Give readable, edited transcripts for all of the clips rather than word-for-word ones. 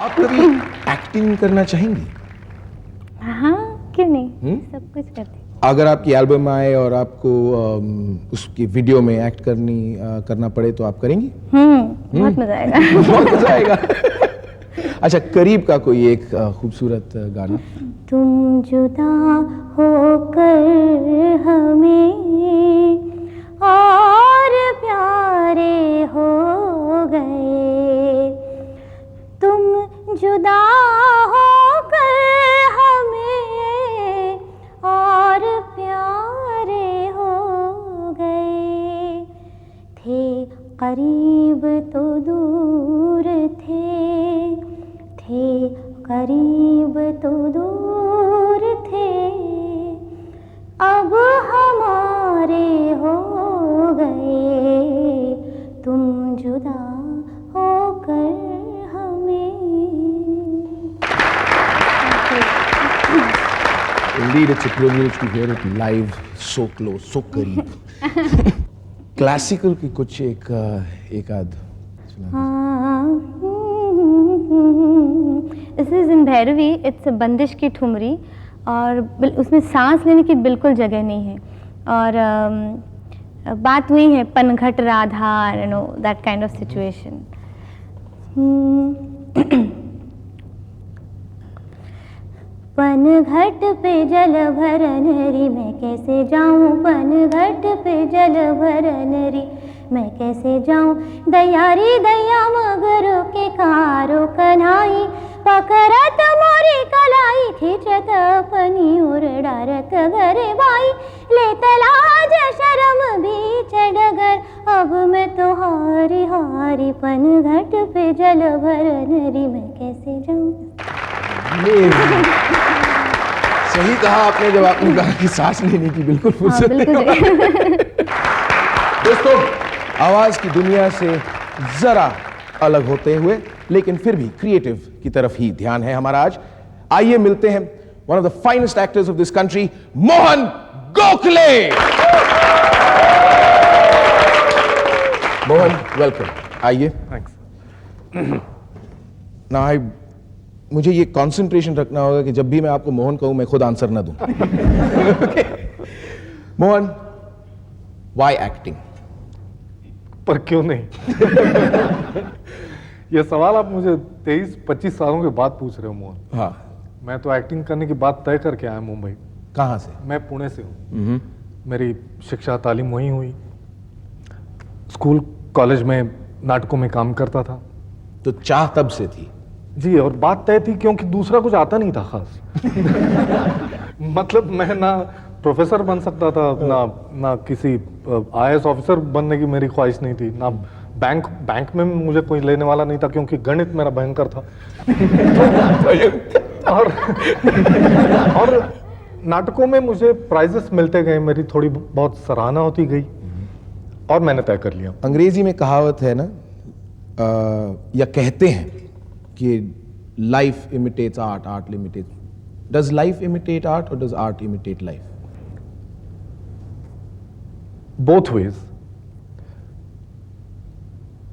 आप कभी एक्टिंग करना चाहेंगी? हाँ, क्यों नहीं? सब कुछ करते हैं। अगर आपकी एल्बम आए और आपको उसकी वीडियो में एक्ट करना पड़े तो आप करेंगी? बहुत मजा आएगा। बहुत मजा आएगा। अच्छा, करीब का कोई एक खूबसूरत गाना। तुम जुदा होकर हमें और प्यारे हो गए, तुम जुदा होकर हमें और प्यारे हो गए, थे करीब तो दूर थे करीब तो दूर थे, अब हमारे हो गए, तुम जुदा होकर हमें। Indeed, it's a privilege to hear it live, so close, so करीब। क्लासिकल की कुछ एक आध this is in Bhairavi, it's बंदिश की ठुमरी, और उसमें सांस लेने की बिल्कुल जगह नहीं है, और बात हुई है पनघट Radha, you know that kind of situation. पनघट पे जल भरन री, मैं कैसे जाऊं पनघट पे जल भरन री, मैं कैसे जाऊं, दयारी दया मगरों के कारो कन्हाई, पकड़त मोरी कलाई, खींचत अपनी उर डारत घरे बाई, ले तलाज शर्म बीच डगर, अब मैं तो हारी हारी पनघट पे जल भरन री, मैं कैसे जाऊं। सही कहा आपने जब आपने कहा कि सांस लेने की बिल्कुल फुर्सत नहीं। दोस्तों, आवाज की दुनिया से जरा अलग होते हुए लेकिन फिर भी क्रिएटिव की तरफ ही ध्यान है हमारा आज। आइए मिलते हैं one of the finest actors of this country, Mohan Gokhale. Mohan, welcome. आइए। थैंक्स। ना मुझे ये कंसंट्रेशन रखना होगा कि जब भी मैं आपको मोहन कहूं मैं खुद आंसर ना दूं। Mohan, why acting? पर क्यों नहीं? ये सवाल आप मुझे 23-25 सालों के बाद पूछ रहे हो मोहन। हाँ। मैं तो एक्टिंग करने की बात तय करके आया मुंबई। कहाँ से? मैं पुणे से हूँ। मेरी शिक्षा तालीम वहीं हुई। स्कूल कॉलेज में नाटकों में काम करता था। तो चाह तब से थी? जी, और बात तय थी क्योंकि दूसरा कुछ आता नहीं था खास। मतलब मैं ना प्रोफेसर बन सकता था, ना किसी IAS ऑफिसर बनने की मेरी ख्वाहिश नहीं थी, ना बैंक में मुझे कोई लेने वाला नहीं था क्योंकि गणित मेरा भयंकर था। और नाटकों में मुझे प्राइजेस मिलते गए, मेरी थोड़ी बहुत सराहना होती गई और मैंने तय कर लिया। अंग्रेजी में कहावत है ना, या कहते हैं कि life imitates art, art imitates. Does life imitate art और does art imitate life? Both ways.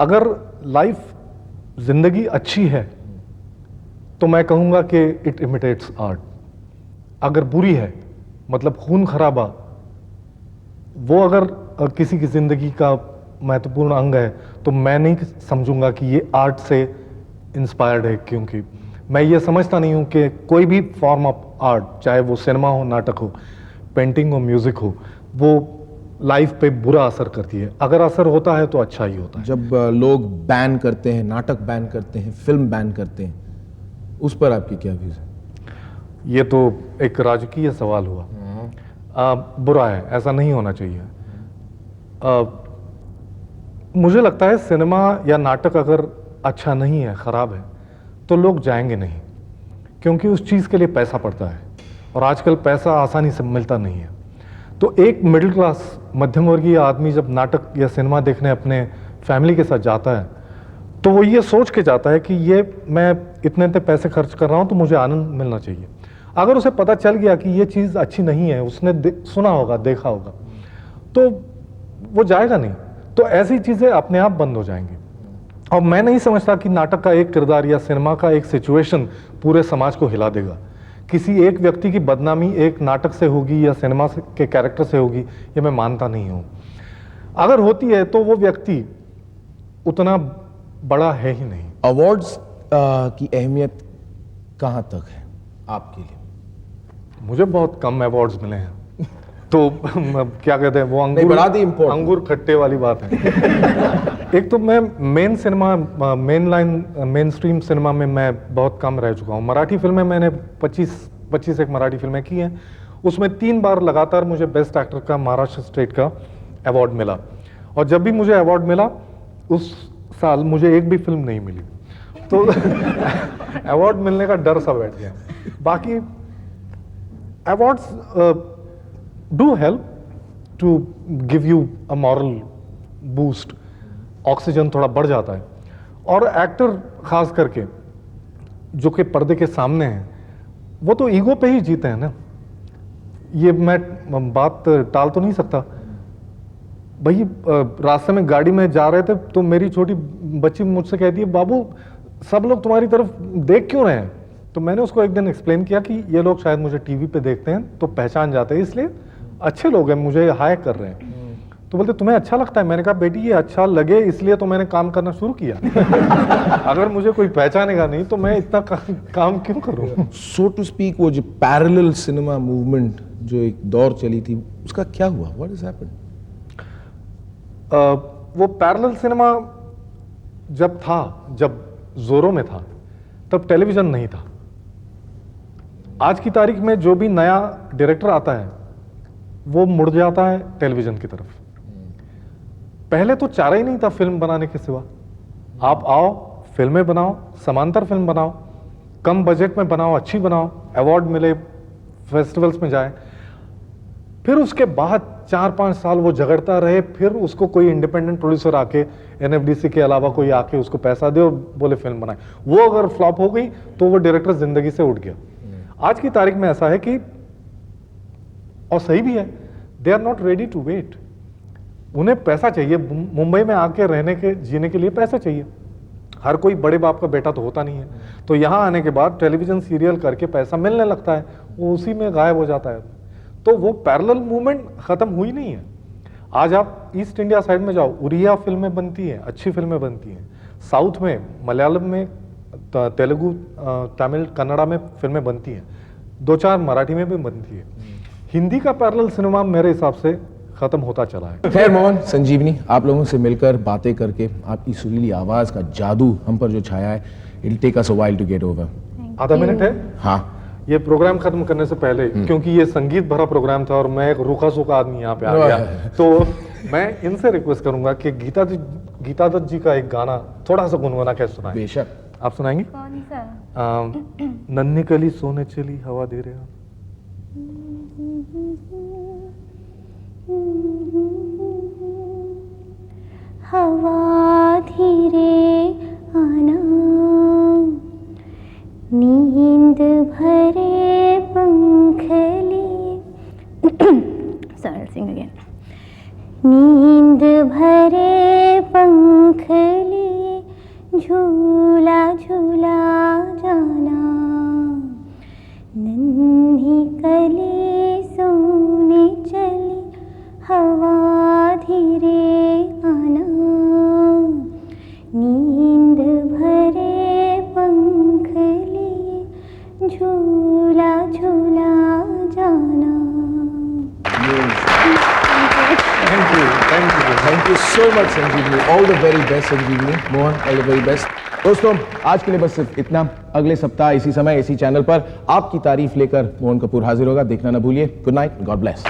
अगर लाइफ जिंदगी अच्छी है तो मैं कहूंगा कि इट इमिटेट्स आर्ट। अगर बुरी है, मतलब खून खराबा, वो अगर किसी की जिंदगी का महत्वपूर्ण अंग है तो मैं नहीं समझूंगा कि ये आर्ट से इंस्पायर्ड है, क्योंकि मैं ये समझता नहीं हूं कि कोई भी फॉर्म ऑफ आर्ट, चाहे वो सिनेमा हो, नाटक हो, पेंटिंग हो, म्यूजिक हो, वो लाइफ पे बुरा असर करती है। अगर असर होता है तो अच्छा ही होता है। जब लोग बैन करते हैं, नाटक बैन करते हैं, फिल्म बैन करते हैं, उस पर आपकी क्या व्यूज है? ये तो एक राजकीय सवाल हुआ। बुरा है, ऐसा नहीं होना चाहिए। मुझे लगता है सिनेमा या नाटक अगर अच्छा नहीं है, खराब है, तो लोग जाएंगे नहीं, क्योंकि उस चीज़ के लिए पैसा पड़ता है और आजकल पैसा आसानी से मिलता नहीं है। तो एक मिडिल क्लास, मध्यम वर्गीय आदमी जब नाटक या सिनेमा देखने अपने फैमिली के साथ जाता है तो वो ये सोच के जाता है कि ये मैं इतने पैसे खर्च कर रहा हूँ तो मुझे आनंद मिलना चाहिए। अगर उसे पता चल गया कि ये चीज़ अच्छी नहीं है, उसने सुना होगा, देखा होगा, तो वो जाएगा नहीं। तो ऐसी चीज़ें अपने आप बंद हो जाएंगी। और मैं नहीं समझता कि नाटक का एक किरदार या सिनेमा का एक सिचुएशन पूरे समाज को हिला देगा। किसी एक व्यक्ति की बदनामी एक नाटक से होगी या सिनेमा के कैरेक्टर से होगी, ये मैं मानता नहीं हूं। अगर होती है तो वो व्यक्ति उतना बड़ा है ही नहीं। अवार्ड्स की अहमियत कहां तक है आपके लिए? मुझे बहुत कम अवार्ड्स मिले हैं तो क्या कहते हैं वो अंगूर खट्टे वाली बात है। एक तो मैं main cinema, main stream cinema में मैं बहुत कम रह चुका हूँ। मराठी फिल्में मैंने 25 एक मराठी फिल्में की हैं, उसमें 3 बार लगातार मुझे बेस्ट एक्टर का महाराष्ट्र स्टेट का अवार्ड मिला, और जब भी मुझे अवार्ड मिला उस साल मुझे एक भी फिल्म नहीं मिली, तो अवार्ड मिलने का डर सा बैठ गया। बाकी awards do help to give you a moral boost, oxygen थोड़ा बढ़ जाता है। और एक्टर खास करके जो कि पर्दे के सामने हैं, वो तो ईगो पे ही जीते हैं ना। ये मैं बात टाल तो नहीं सकता। भाई रास्ते में गाड़ी में जा रहे थे तो मेरी छोटी बच्ची मुझसे कहती है, बाबू सब लोग तुम्हारी तरफ देख क्यों रहे हैं? तो मैंने उसको एक दिन एक्सप्लेन किया कि ये लोग शायद मुझे टीवी पे देखते हैं तो पहचान जाते हैं, इसलिए अच्छे लोग हैं, मुझे हाय कर रहे हैं। तो बोलते तुम्हें अच्छा लगता है? मैंने कहा बेटी ये अच्छा लगे इसलिए तो मैंने काम करना शुरू किया। अगर मुझे कोई पहचानेगा नहीं तो मैं इतना काम क्यों करूं? सो टू स्पीक, वो जो पैरेलल सिनेमा मूवमेंट जो एक दौर चली थी, उसका क्या हुआ? What has happened? वो पैरेलल सिनेमा जब जोरों में था तब टेलीविजन नहीं था। आज की तारीख में जो भी नया डायरेक्टर आता है वो मुड़ जाता है टेलीविजन की तरफ। पहले तो चारा ही नहीं था फिल्म बनाने के सिवा। आप आओ, फिल्में बनाओ, समांतर फिल्म बनाओ, कम बजट में बनाओ, अच्छी बनाओ, अवार्ड मिले, फेस्टिवल्स में जाए। फिर उसके बाद 4-5 साल वो झगड़ता रहे, फिर उसको कोई इंडिपेंडेंट प्रोड्यूसर आके, एनएफडीसी के अलावा कोई आके उसको पैसा दे और बोले फिल्म बनाए। वो अगर फ्लॉप हो गई तो वो डायरेक्टर जिंदगी से उठ गया। आज की तारीख में ऐसा है कि, और सही भी है, they are not ready to wait. उन्हें पैसा चाहिए। मुंबई में आके रहने के, जीने के लिए पैसा चाहिए। हर कोई बड़े बाप का बेटा तो होता नहीं है, तो यहाँ आने के बाद टेलीविजन सीरियल करके पैसा मिलने लगता है, वो उसी में गायब हो जाता है। तो वो पैरेलल मूवमेंट खत्म हुई नहीं है। आज आप ईस्ट इंडिया साइड में जाओ, उड़िया फिल्में बनती हैं, अच्छी फिल्में बनती हैं। साउथ में, मलयालम में, तेलुगु, तमिल, कन्नड़ा में फिल्में बनती हैं, 2-4 मराठी में भी बनती है। हिंदी का पैरेलल सिनेमा मेरे हिसाब से खत्म होता चला है। खैर मोहन, संजीवनी, आप लोगों से मिलकर बातें करके आपकी सुरीली आवाज का जादू हम पर जो छाया है, it take us a while to get over. आधा मिनट है? हाँ। ये प्रोग्राम खत्म करने से पहले, क्योंकि ये संगीत भरा प्रोग्राम था और मैं एक रूखा सूखा आदमी यहाँ पे आ गया, तो मैं इनसे रिक्वेस्ट करूंगा कि गीता दत्त जी का एक गाना थोड़ा सा गुनगुना के सुनाएं। बेशक। आप सुनाएंगी? कौन सा? नन्ही कली सोने चली हवा दे रहे हो। हवा धीरे आना, नींद भरे पंख लिए sorry, sing again. नींद भरे पंख लिए झूला झूला जाना, नन्ही कली सोने चली हवा धीरे आना, नींद भरे पंख लिए झूला झूला जाना। Thank you so much Sanjeevani. All the very best Sanjeevani. Mohan, all the very best. दोस्तों, आज के लिए बस सिर्फ इतना। अगले सप्ताह इसी समय इसी चैनल पर आपकी तारीफ लेकर मोहन कपूर हाजिर होगा। देखना ना भूलिए। Good night, God bless.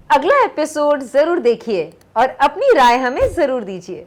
अगला एपिसोड जरूर देखिए और अपनी राय हमें जरूर दीजिए।